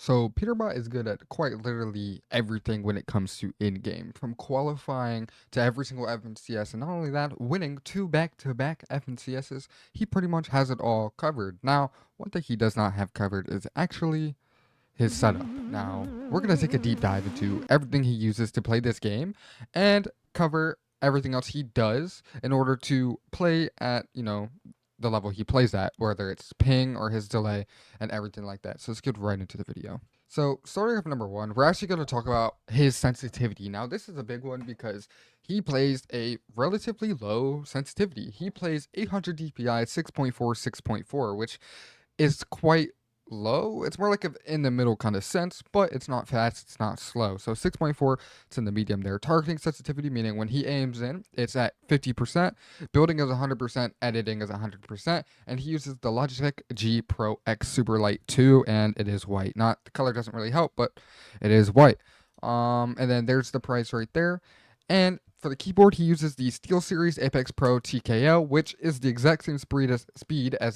So Peterbot is good at quite literally everything when it comes to in-game, from qualifying to every single FNCS, and not only that, winning two back-to-back FNCSs. He pretty much has it all covered. Now, one thing he does not have covered is actually his setup. Now, we're gonna take a deep dive into everything he uses to play this game, and cover everything else he does in order to play at the level he plays at, whether it's ping or his delay and everything like that. So let's get right into the video. So starting off number one, we're actually going to talk about his sensitivity. Now this is a big one because he plays a relatively low sensitivity. He plays 800 DPI 6.4 6.4, which is quite low. It's more like a in the middle kind of sense, but it's not fast, it's not slow. So 6.4, it's in the medium there. Targeting sensitivity, meaning when he aims in, it's at 50%. Building is 100%, editing is 100%, and he uses the Logitech G Pro X Super Light 2, and it is white. Not the color doesn't really help, but it is white. And then there's the price right there. And for the keyboard, he uses the SteelSeries Apex Pro TKO, which is the exact same speed as the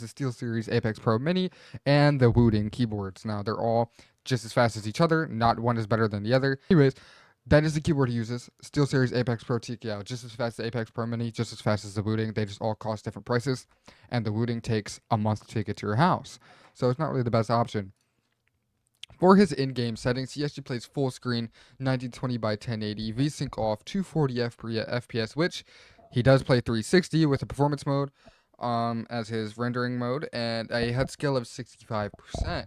SteelSeries Apex Pro Mini and the Wooting keyboards. Now, they're all just as fast as each other. Not one is better than the other. Anyways, that is the keyboard he uses. SteelSeries Apex Pro TKO, just as fast as the Apex Pro Mini, just as fast as the Wooting. They just all cost different prices, and the Wooting takes a month to get to your house. So it's not really the best option. For his in-game settings, he actually plays full screen 1920 by 1080, VSync off, 240 FPS, which he does play 360 with a performance mode as his rendering mode, and a HUD scale of 65%.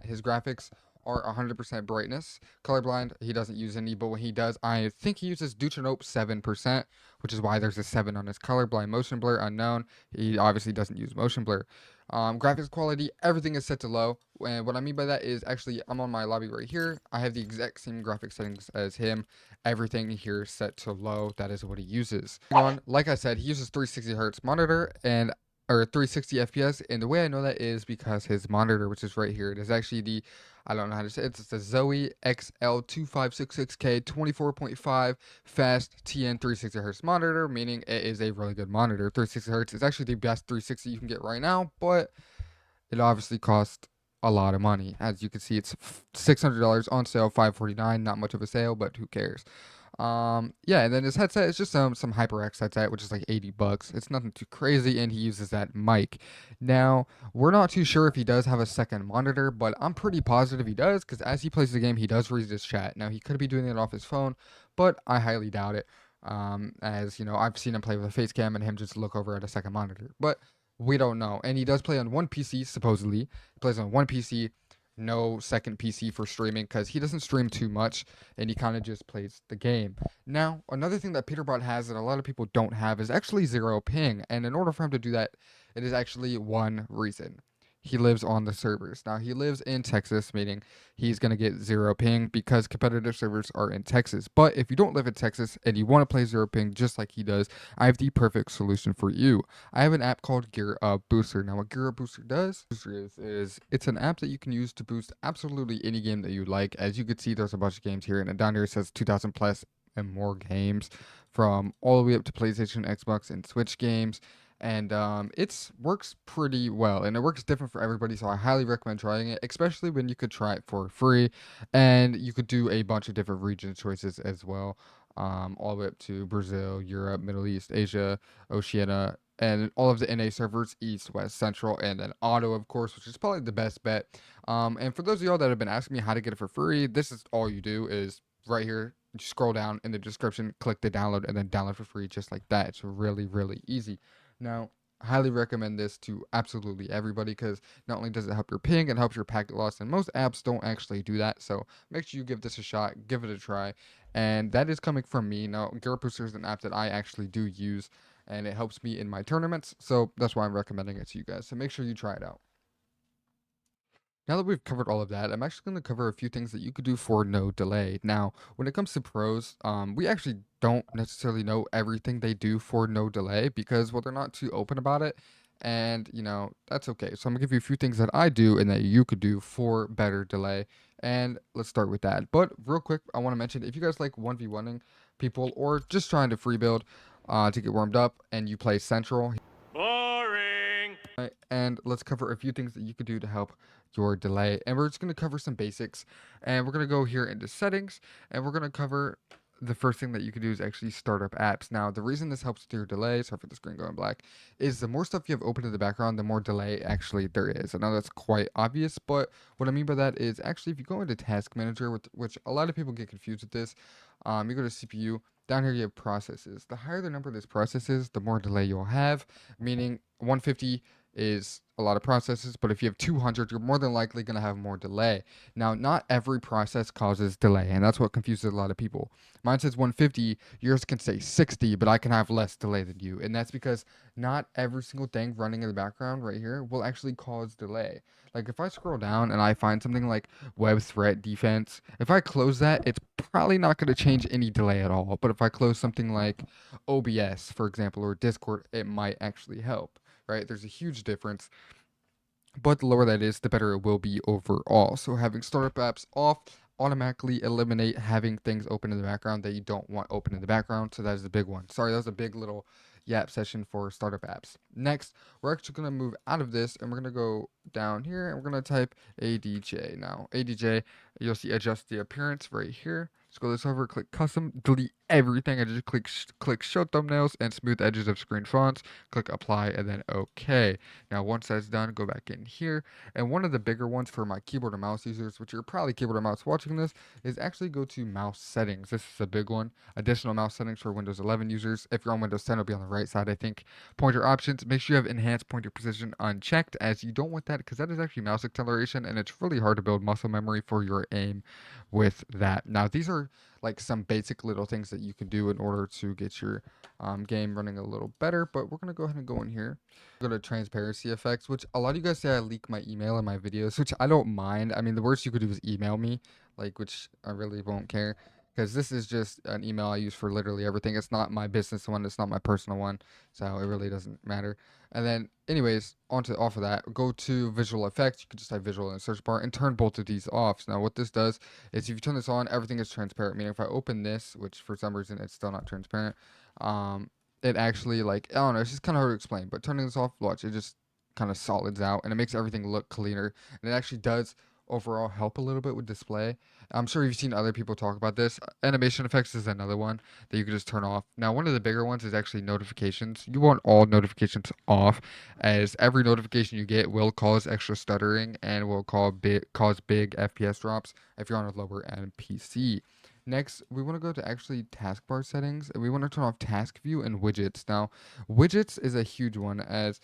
His graphics are 100% brightness. Colorblind, he doesn't use any, but when he does, I think he uses Duchanope 7%, which is why there's a 7 on his colorblind. Motion blur, unknown. He obviously doesn't use motion blur. Graphics quality, everything is set to low. And what I mean by that is actually I'm on my lobby right here. I have the exact same graphic settings as him. Everything here set to low. That is what he uses. Like I said, he uses 360 hertz monitor and or 360 FPS, and the way I know that is because his monitor, which is right here, it is actually the, I don't know how to say it, it's the Zoe XL2566K 24.5 fast TN 360 hertz monitor, meaning it is a really good monitor. 360 hertz is actually the best 360 you can get right now, but it obviously costs a lot of money. As you can see, it's $600 on sale, $549. Not much of a sale, but who cares? Yeah, and then his headset is just some HyperX headset, which is like $80. It's nothing too crazy, and he uses that mic. Now, we're not too sure if he does have a second monitor, but I'm pretty positive he does, because as he plays the game, he does read his chat. Now, he could be doing it off his phone, but I highly doubt it. As you know, I've seen him play with a face cam and him just look over at a second monitor, but we don't know. And he does play on one PC, supposedly. He plays on one PC, no second PC for streaming because he doesn't stream too much and he kind of just plays the game. Now, another thing that Peterbot has that a lot of people don't have is actually zero ping. And in order for him to do that, it is actually one reason. He lives on the servers. Now, he lives in Texas, meaning he's going to get zero ping because competitive servers are in Texas. But if you don't live in Texas and you want to play zero ping just like he does, I have the perfect solution for you. I have an app called Gear Up Booster. Now, what Gear Up Booster does is it's an app that you can use to boost absolutely any game that you like. As you can see, there's a bunch of games here, and down here it says 2,000 plus and more games from all the way up to PlayStation, Xbox, and Switch games. And it works pretty well, and it works different for everybody, so I highly recommend trying it, especially when you could try it for free, and you could do a bunch of different region choices as well, all the way up to Brazil, Europe, Middle East, Asia, Oceania, and all of the NA servers, East, West, Central, and then Auto, of course, which is probably the best bet. And for those of y'all that have been asking me how to get it for free, this is all you do is right here. You scroll down in the description, click the download, and then download for free just like that. It's really, really easy. Now, I highly recommend this to absolutely everybody because not only does it help your ping, it helps your packet loss, and most apps don't actually do that. So make sure you give this a shot, give it a try, and that is coming from me. Now, Gear Booster is an app that I actually do use, and it helps me in my tournaments, so that's why I'm recommending it to you guys. So make sure you try it out. Now that we've covered all of that, I'm actually going to cover a few things that you could do for no delay. Now, when it comes to pros, we actually don't necessarily know everything they do for no delay because, well, they're not too open about it. And, that's okay. So I'm going to give you a few things that I do and that you could do for better delay. And let's start with that. But real quick, I want to mention if you guys like 1v1ing people or just trying to free build to get warmed up and you play Central, Boring. Right, and let's cover a few things that you could do to help your delay. And we're just going to cover some basics. And we're going to go here into settings. And we're going to cover the first thing that you can do is actually start up apps. Now, the reason this helps with your delay, sorry for the screen going black, is the more stuff you have open in the background, the more delay actually there is. I know that's quite obvious, but what I mean by that is actually if you go into Task Manager, which a lot of people get confused with this, you go to CPU. Down here you have processes. The higher the number of these processes, the more delay you'll have, meaning 150 is a lot of processes, but if you have 200, you're more than likely going to have more delay. Now, not every process causes delay, and that's what confuses a lot of people. Mine says 150, yours can say 60, but I can have less delay than you, and that's because not every single thing running in the background right here will actually cause delay. Like if I scroll down and I find something like web threat defense, if I close that, it's probably not going to change any delay at all. But if I close something like OBS, for example, or Discord, it might actually help, right? There's a huge difference, but the lower that is, the better it will be overall. So having startup apps off automatically eliminate having things open in the background that you don't want open in the background. So that is the big one. Sorry, that was a big little yap session for startup apps. Next, we're actually going to move out of this and we're going to go down here and we're going to type ADJ. Now, ADJ, you'll see adjust the appearance right here. Scroll this over, click custom, delete everything. I just click show thumbnails and smooth edges of screen fonts. Click apply and then OK. Now, once that's done, go back in here. And one of the bigger ones for my keyboard and mouse users, which you're probably keyboard and mouse watching this, is actually go to mouse settings. This is a big one. Additional mouse settings for Windows 11 users. If you're on Windows 10, it'll be on the right side, I think. Pointer options. Make sure you have enhanced pointer precision unchecked, as you don't want that because that is actually mouse acceleration, and it's really hard to build muscle memory for your aim with that. Now, these are like some basic little things that you can do in order to get your game running a little better, but we're going to go ahead and go in here. Go to transparency effects, which a lot of you guys say I leak my email in my videos, which I don't mind. I mean, the worst you could do is email me, like, which I really won't care because this is just an email I use for literally everything. It's not my business one, it's not my personal one, so it really doesn't matter. And then, anyways, off of that, go to visual effects. You can just type visual in the search bar and turn both of these off. So now, what this does is if you turn this on, everything is transparent. Meaning, if I open this, which for some reason it's still not transparent, um, it actually like I don't know, it's just kind of hard to explain. But turning this off, watch, it just kind of solids out and it makes everything look cleaner. And it actually does overall help a little bit with display. I'm sure you've seen other people talk about this. Animation effects is another one that you can just turn off. Now, one of the bigger ones is actually notifications. You want all notifications off, as every notification you get will cause extra stuttering and will cause big FPS drops if you're on a lower end PC. Next, we want to go to actually taskbar settings, and we want to turn off task view and widgets. Now, widgets is a huge one, as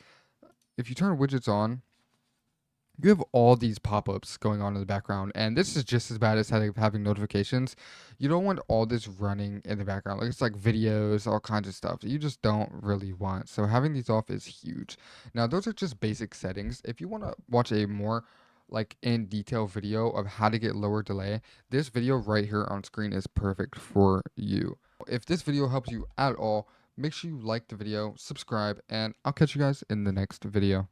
if you turn widgets on, you have all these pop-ups going on in the background, and this is just as bad as having notifications. You don't want all this running in the background. Like it's like videos, all kinds of stuff that you just don't really want. So having these off is huge. Now, those are just basic settings. If you want to watch a more like in detail video of how to get lower delay, this video right here on screen is perfect for you. If this video helps you at all, make sure you like the video, subscribe, and I'll catch you guys in the next video.